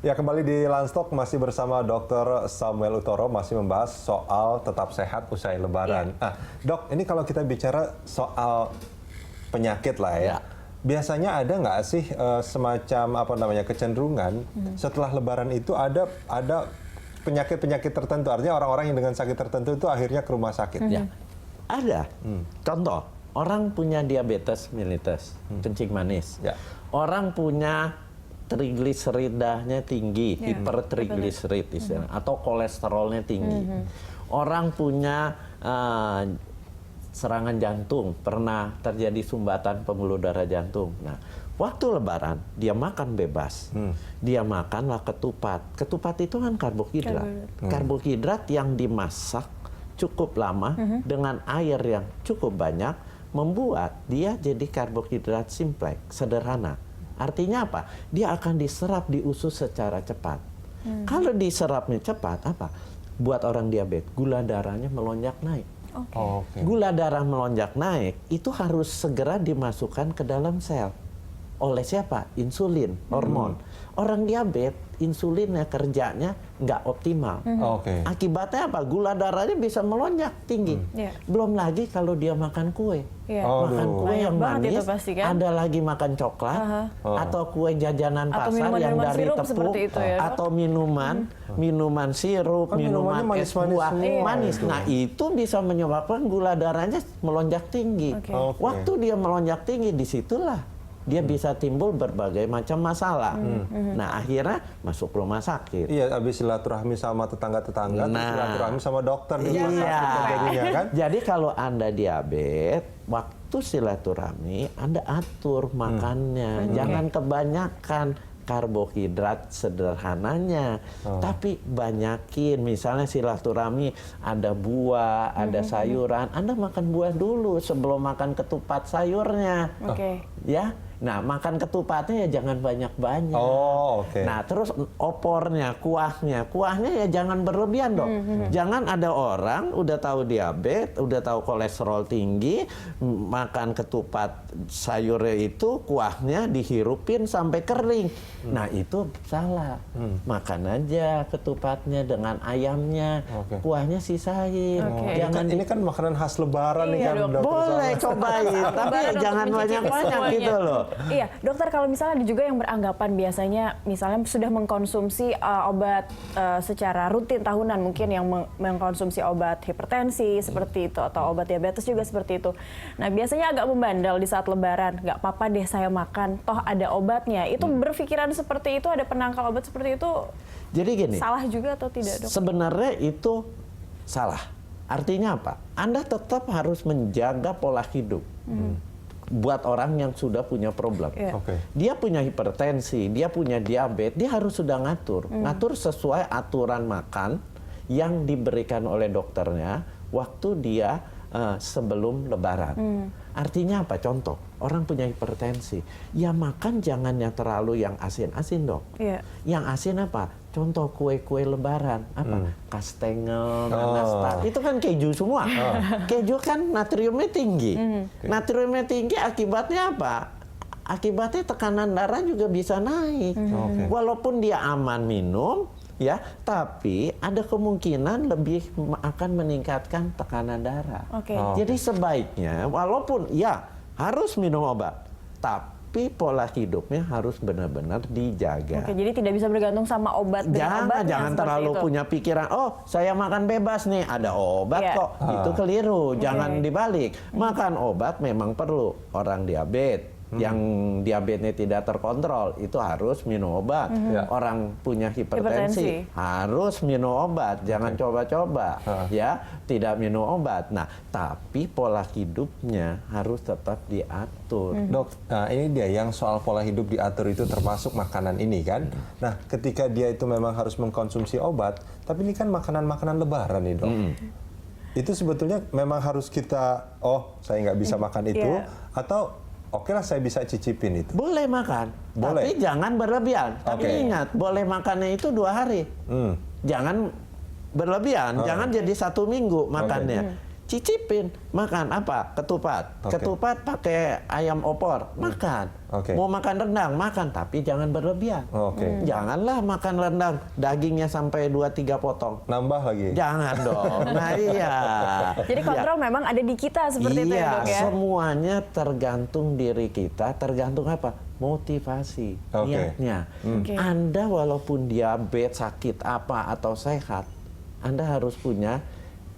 Ya, kembali di Lanstock masih bersama Dr. Samuel Utoro, masih membahas soal tetap sehat usai Lebaran. Dok, ini kalau kita bicara soal penyakit lah ya, biasanya ada nggak sih semacam kecenderungan setelah Lebaran itu ada penyakit-penyakit tertentu, artinya orang-orang yang dengan sakit tertentu itu akhirnya ke rumah sakit? Ya, ada. Contoh, orang punya diabetes mellitus, kencing manis. Orang punya trigliseridanya tinggi, hipertrigliserid istilahnya, atau kolesterolnya tinggi. Orang punya serangan jantung, pernah terjadi sumbatan pembuluh darah jantung. Nah, waktu Lebaran dia makan bebas, dia makanlah ketupat. Ketupat itu kan karbohidrat, karbohidrat yang dimasak cukup lama dengan air yang cukup banyak, membuat dia jadi karbohidrat simpleks, sederhana. Artinya apa? Dia akan diserap di usus secara cepat. Kalau diserapnya cepat, apa? Buat orang diabetes, gula darahnya melonjak naik. Gula darah melonjak naik, itu harus segera dimasukkan ke dalam sel. Oleh siapa? Insulin, hormon. Orang diabetes, insulinnya kerjanya nggak optimal. Akibatnya apa? Gula darahnya bisa melonjak tinggi. Belum lagi kalau dia makan kue. Makan kue yang manis, ada lagi makan coklat, atau kue jajanan pasar yang dari tepung, atau minuman sirup, minuman es buah manis. Nah, itu bisa menyebabkan gula darahnya melonjak tinggi. Waktu dia melonjak tinggi, disitulah dia bisa timbul berbagai macam masalah. Nah, akhirnya masuk rumah sakit. Iya, habis silaturahmi sama tetangga-tetangga, silaturahmi sama dokter. Kan? Jadi kalau Anda diabetes, waktu silaturahmi Anda atur makannya. Jangan kebanyakan karbohidrat sederhananya, tapi banyakin. Misalnya silaturahmi ada buah, ada sayuran, Anda makan buah dulu sebelum makan ketupat sayurnya. Ya. Nah, makan ketupatnya ya jangan banyak-banyak. Nah, terus opornya, kuahnya ya jangan berlebihan dong. Jangan ada orang udah tahu diabetes, udah tahu kolesterol tinggi, makan ketupat sayurnya itu kuahnya dihirupin sampai kering. Nah, itu salah. Makan aja ketupatnya dengan ayamnya, kuahnya sisain. Jangan ini kan makanan khas Lebaran nih kan. Boleh cobain, tapi jangan banyak-banyak gitu loh. Iya, dokter, kalau misalnya ada juga yang beranggapan biasanya misalnya sudah mengkonsumsi obat secara rutin tahunan, mungkin yang mengkonsumsi obat hipertensi seperti itu atau obat diabetes juga seperti itu. Nah, biasanya agak membandel di saat Lebaran, nggak apa-apa deh saya makan, toh ada obatnya. Itu berpikiran seperti itu, ada penangkal obat seperti itu. Jadi gini, salah juga atau tidak, dok? Sebenarnya itu salah. Artinya apa? Anda tetap harus menjaga pola hidup. Buat orang yang sudah punya problem. Dia punya hipertensi, dia punya diabetes, dia harus sudah ngatur. Ngatur sesuai aturan makan yang diberikan oleh dokternya waktu dia sebelum Lebaran. Artinya apa? Contoh, orang punya hipertensi, ya makan jangan yang terlalu yang asin-asin, dok. Yang asin apa? Contoh kue-kue Lebaran, apa? Kastengel, nastar, itu kan keju semua. Keju kan natriumnya tinggi. Natriumnya tinggi akibatnya apa? Akibatnya tekanan darah juga bisa naik. Walaupun dia aman minum, ya, tapi ada kemungkinan lebih akan meningkatkan tekanan darah. Jadi sebaiknya, walaupun ya harus minum obat, tapi pola hidupnya harus benar-benar dijaga. Jadi tidak bisa bergantung sama obat. Jangan terlalu punya pikiran, oh saya makan bebas nih, ada obat kok. Itu keliru, jangan dibalik. Makan obat memang perlu. Orang diabetes, yang diabetesnya tidak terkontrol, itu harus minum obat. Orang punya hipertensi harus minum obat. Jangan coba-coba, ya, tidak minum obat. Nah, tapi pola hidupnya harus tetap diatur. Dok, nah ini dia yang soal pola hidup diatur itu termasuk makanan ini kan. Nah, ketika dia itu memang harus mengkonsumsi obat, tapi ini kan makanan-makanan Lebaran nih, Dok. Itu sebetulnya memang harus kita, saya nggak bisa makan itu, atau oke lah saya bisa cicipin itu. Boleh makan, tapi jangan berlebihan. Tapi ingat, boleh makannya itu 2 hari. Jangan berlebihan, jangan jadi 1 minggu makannya. cicipin, makan apa? Ketupat. Oke. Ketupat pakai ayam opor, makan. Oke. Mau makan rendang, makan, tapi jangan berlebihan. Oke. Janganlah makan rendang, dagingnya sampai 2-3 potong. Nambah lagi. Jangan dong. Nah iya. Jadi kontrol memang ada di kita seperti itu ya, Iya, Dok ya. semuanya tergantung diri kita, tergantung apa? Motivasi, Oke. niatnya. Oke. Anda walaupun diabetes, sakit apa atau sehat, Anda harus punya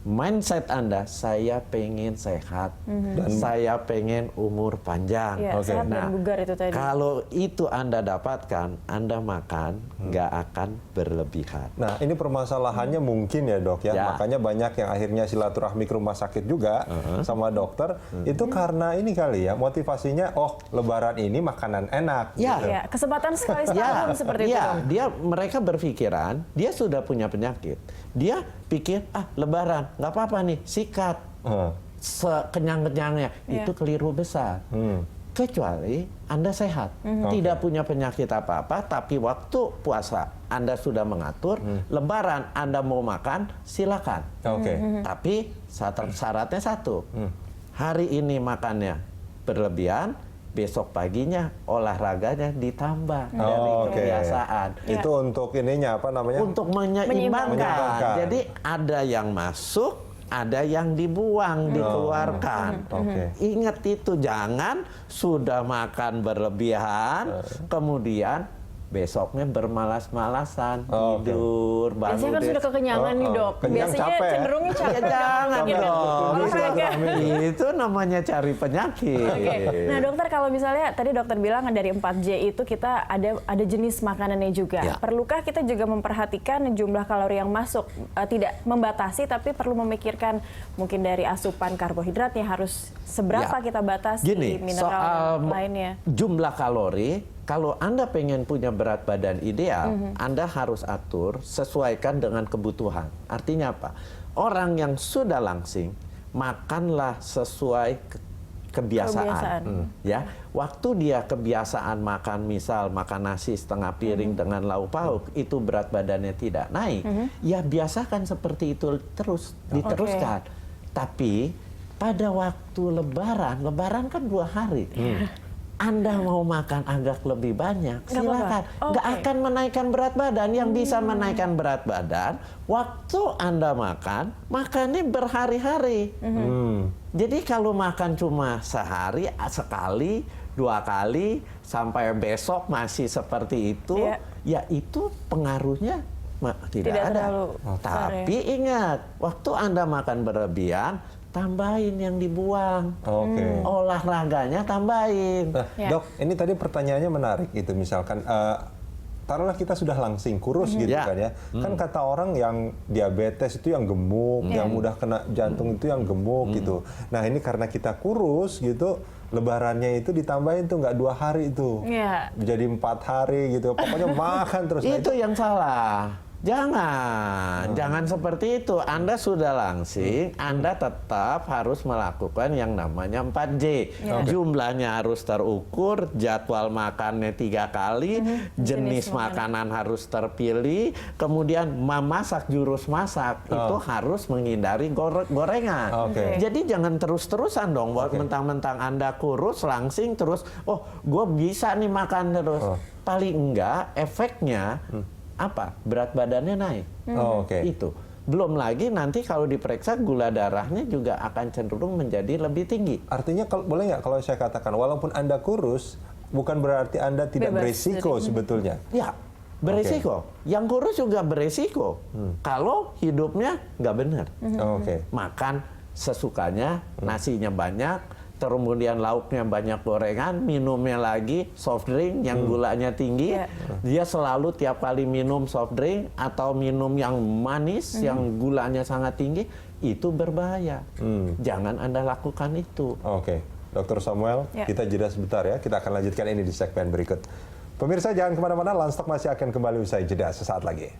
mindset Anda, saya pengen sehat, dan saya pengen umur panjang. Iya, Oke. sehat dan bugar itu tadi. Kalau itu Anda dapatkan, Anda makan nggak akan berlebihan. Nah, ini permasalahannya mungkin ya, Dok ya. Ya. Makanya banyak yang akhirnya silaturahmi ke rumah sakit juga sama dokter. Itu karena ini kali ya, motivasinya lebaran ini makanan enak. Ya. gitu. Ya, kesempatan sekali setahun seperti itu. ya, mereka berpikiran, dia sudah punya penyakit. Dia pikir, lebaran, nggak apa-apa nih, sikat. Sekenyang-kenyangnya. Iya. Itu keliru besar. Kecuali Anda sehat, tidak punya penyakit apa-apa, tapi waktu puasa Anda sudah mengatur, lebaran Anda mau makan, silakan. Oke. Tapi syaratnya satu, hari ini makannya berlebihan, besok paginya olahraganya ditambah dari Oke. kebiasaan. Itu untuk ininya apa namanya? Untuk menyeimbangkan. Menyeimbangkan. Jadi ada yang masuk, ada yang dibuang, dikeluarkan. Oke. Ingat itu, jangan sudah makan berlebihan, kemudian besoknya bermalas-malasan, Oke. tidur, bangun. Biasanya kan sudah kekenyangan nih, Dok. Kenyang, Biasanya capek ya? cenderungnya capek. Ya jangan Dok. dong. Olahraga. Itu namanya cari penyakit. Oke. Nah, dokter, kalau misalnya tadi dokter bilang dari 4J itu kita ada jenis makanannya juga. Ya. Perlukah kita juga memperhatikan jumlah kalori yang masuk? Tidak membatasi, tapi perlu memikirkan mungkin dari asupan karbohidratnya harus seberapa Ya. kita batasi Gini, mineral soal lainnya. jumlah kalori, kalau Anda pengen punya berat badan ideal, Anda harus atur, sesuaikan dengan kebutuhan. Artinya apa? Orang yang sudah langsing, makanlah sesuai kebiasaan. Ya, waktu dia kebiasaan makan, misal makan nasi setengah piring dengan lauk pauk, itu berat badannya tidak naik. Ya biasakan seperti itu terus, diteruskan. Tapi pada waktu Lebaran kan 2 hari. Anda mau makan agak lebih banyak, Nggak silakan. apa-apa. Nggak Oke. akan menaikkan berat badan. Yang bisa menaikkan berat badan, waktu Anda makannya berhari-hari. Jadi kalau makan cuma sehari, sekali, 2 kali, sampai besok masih seperti itu, ya itu pengaruhnya tidak ada. terlalu besar, Tapi ingat, waktu Anda makan berlebihan, tambahin yang dibuang. Oke. Olahraganya tambahin. Nah, Ya. Dok, ini tadi pertanyaannya menarik gitu. Misalkan taruhlah kita sudah langsing, kurus gitu Ya. kan ya. Kan kata orang yang diabetes itu yang gemuk, yang mudah kena jantung itu yang gemuk gitu. Nah, ini karena kita kurus gitu, lebarannya itu ditambahin tuh nggak 2 hari itu. Iya. Jadi 4 hari gitu. Pokoknya makan terus. Nah, Itu yang salah. Jangan seperti itu. Anda sudah langsing, Anda tetap harus melakukan yang namanya 4J. Jumlahnya harus terukur, jadwal makannya 3 kali, jenis makanan harus terpilih, kemudian memasak, jurus masak itu harus menghindari gorengan. Oke. Jadi jangan terus-terusan dong, mentang-mentang Anda kurus, langsing terus, gue bisa nih makan terus. Paling enggak efeknya apa? Berat badannya naik. Oke. Itu. Belum lagi nanti kalau diperiksa gula darahnya juga akan cenderung menjadi lebih tinggi. Artinya boleh nggak kalau saya katakan, walaupun Anda kurus, bukan berarti Anda tidak Bebas berisiko sebetulnya. Ya, beresiko. Yang kurus juga beresiko. Kalau hidupnya nggak benar. Oke. Makan sesukanya, nasinya banyak, kemudian lauknya banyak gorengan, minumnya lagi soft drink yang gulanya tinggi. Dia selalu tiap kali minum soft drink atau minum yang manis, yang gulanya sangat tinggi, itu berbahaya. Jangan Anda lakukan itu. Oke. Dr. Samuel, kita jeda sebentar ya. Kita akan lanjutkan ini di segmen berikut. Pemirsa jangan kemana-mana, Lanstock masih akan kembali usai jeda sesaat lagi.